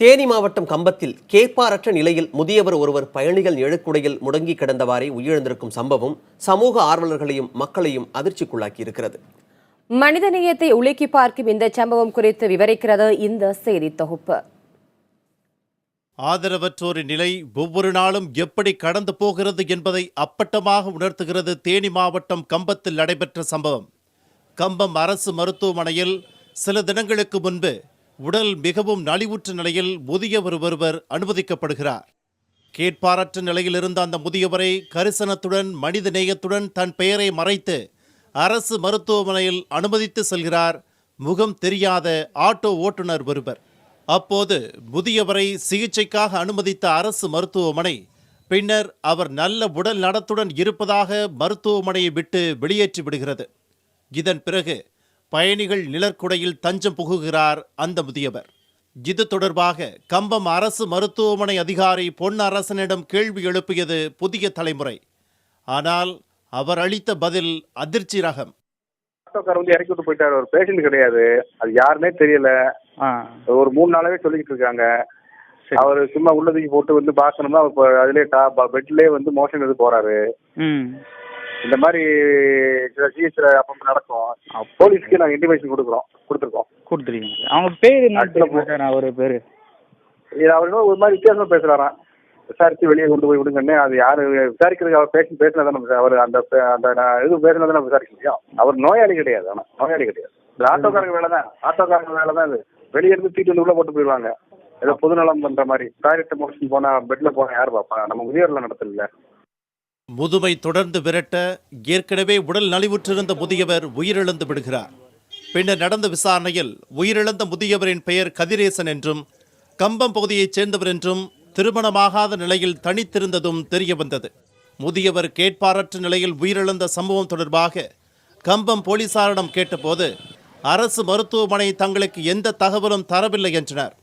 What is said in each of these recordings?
தேனி மாவட்டம் கம்பத்தில் கேட்பாரற்ற நிலையில் முதியவர் ஒருவர் பயணிகள் நிழற்குடையில் முடங்கி கிடந்தவாறே உயிரிழந்திருக்கும் சம்பவம் சமூக ஆர்வலர்களையும் மக்களையும் அதிர்ச்சிக்குள்ளாக்கி இருக்கிறது. மனிதநேயத்தை உலுக்கி பார்க்கும் இந்த சம்பவம் குறித்து விவரிக்கிறது இந்த செய்தி தொகுப்பு. ஆதரவற்றோரின் நிலை ஒவ்வொரு நாளும் எப்படி கடந்து போகிறது என்பதை அப்பட்டமாக உணர்த்துகிறது தேனி மாவட்டம் கம்பத்தில் நடைபெற்ற சம்பவம். கம்பம் அரசு மருத்துவமனையில் சில தினங்களுக்கு முன்பு உடல் மிகவும் நலிவுற்ற நிலையில் முதியவர் ஒருவர் அனுமதிக்கப்படுகிறார். கேட்பாரற்ற நிலையில் இருந்த அந்த முதியவரை கரிசனத்துடன் மனித நேயத்துடன் தன் பெயரை மறைத்து அரசு மருத்துவமனையில் அனுமதித்து செல்கிறார் முகம் தெரியாத ஆட்டோ ஓட்டுநர் ஒருவர். அப்போது முதியவரை சிகிச்சைக்காக அனுமதித்த அரசு மருத்துவமனை பின்னர் அவர் நல்ல உடல் நலத்துடன் இருப்பதாக மருத்துவமனையை விட்டு வெளியேற்றி விடுகிறது. இதன் பிறகு பயணிகள் நிழற்குடையில் தஞ்சம் புகுகிறார் அந்த முதியவர். இது தொடர்பாக கம்பம் அரசு மருத்துவமனை அதிகாரி பொன்னரசனிடம் கேள்வி எழுப்பியது புதிய தலைமுறை. ஆனால் அவர் அளித்த பதில் அதிர்ச்சி ரகம். இறக்கி விட்டு போயிட்டாரு, ஒரு பேஷண்ட் கிடையாது, அது யாருன்னே தெரியல. ஒரு 3 நாளாவே சொல்லிக்கிட்டு இருக்காங்க. அவர் சும்மா உள்ளதுக்கு போட்டு வந்து பாக்கணும்னா அதுலயே பெட்லயே வந்து மோஷன் எடுத்து போறாரு. இந்த மாதிரி சிகிச்சை அப்ப நடக்கும். போலீஸ்க்கு நாங்க இன்டிமேஷன் கொடுத்துருக்கோம். அவங்க பேரு என்ன? ஒரு பேரு அவர் ஒரு மாதிரி வித்தியாசமா பேசுறாராம். விசாரிச்சு வெளியே கொண்டு போய் விடுங்கன்னு. அது யாரு விசாரிக்கிறதுக்கு அவர் பேசினா தானே அவர் அந்த இது பேசினா தானே விசாரிக்க முடியும். அவர் நோயாளி கிடையாது. ஆனா நோயாளி கிடையாது. இது ஆட்டோக்காரங்க வேலை தான். இது வெளியே இருந்து தூக்கிட்டு வந்து உள்ள போட்டு போயிடுவாங்க. ஏதோ பொதுநலம் பண்ற மாதிரி. டாய்லெட் மோஷன் போனா பெட்ல போனா யார் பாப்பா? நம்ம முதியோர்ல நடத்தல. முதுமை தொடர்ந்து விரட்ட ஏற்கனவே உடல் நலிவுற்றிருந்த முதியவர் உயிரிழந்து விடுகிறார். பின்னர் நடந்த விசாரணையில் உயிரிழந்த முதியவரின் பெயர் கதிரேசன் என்றும் கம்பம் பகுதியைச் சேர்ந்தவர் என்றும் திருமணமாகாத நிலையில் தனித்திருந்ததும் தெரிய வந்தது. முதியவர் கேட்பாரற்ற நிலையில் உயிரிழந்த சம்பவம் தொடர்பாக கம்பம் போலீசாரிடம் கேட்டபோது அரசு மருத்துவமனை தங்களுக்கு எந்த தகவலும் தரவில்லை என்றனர்.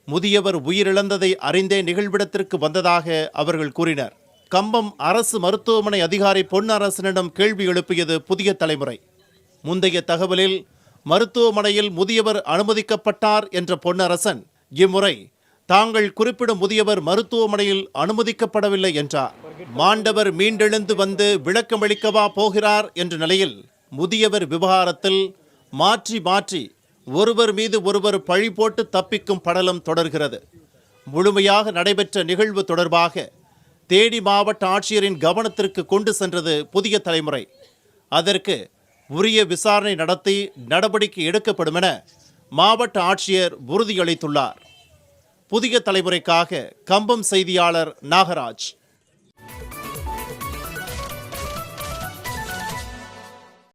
முதியவர் உயிரிழந்ததை அறிந்தே நிகழ்விடத்திற்கு வந்ததாக அவர்கள் கூறினர். கம்பம் அரசு மருத்துவமனை அதிகாரி பொன்னரசனிடம் கேள்வி எழுப்பியது புதிய தலைமுறை. முந்தைய தகவலில் மருத்துவமனையில் முதியவர் அனுமதிக்கப்பட்டார் என்ற பொன்னரசன் இம்முறை தாங்கள் குறிப்பிடும் முதியவர் மருத்துவமனையில் அனுமதிக்கப்படவில்லை என்றார். மாண்டவர் மீண்டெழுந்து வந்து விளக்கமளிக்கவா போகிறார் என்ற நிலையில் முதியவர் விவகாரத்தில் மாற்றி ஒருவர் மீது ஒருவர் பழி போட்டு தப்பிக்கும் படலம் தொடர்கிறது. முழுமையாக நடைபெற்ற நிகழ்வு தொடர்பாக தேனி மாவட்ட ஆட்சியரின் கவனத்திற்கு கொண்டு சென்றது புதிய தலைமுறை. அதற்கு உரிய விசாரணை நடத்தி நடவடிக்கை எடுக்கப்படும் என மாவட்ட ஆட்சியர் உறுதியளித்துள்ளார். புதிய தலைமுறைக்காக கம்பம் செய்தியாளர் நாகராஜ்.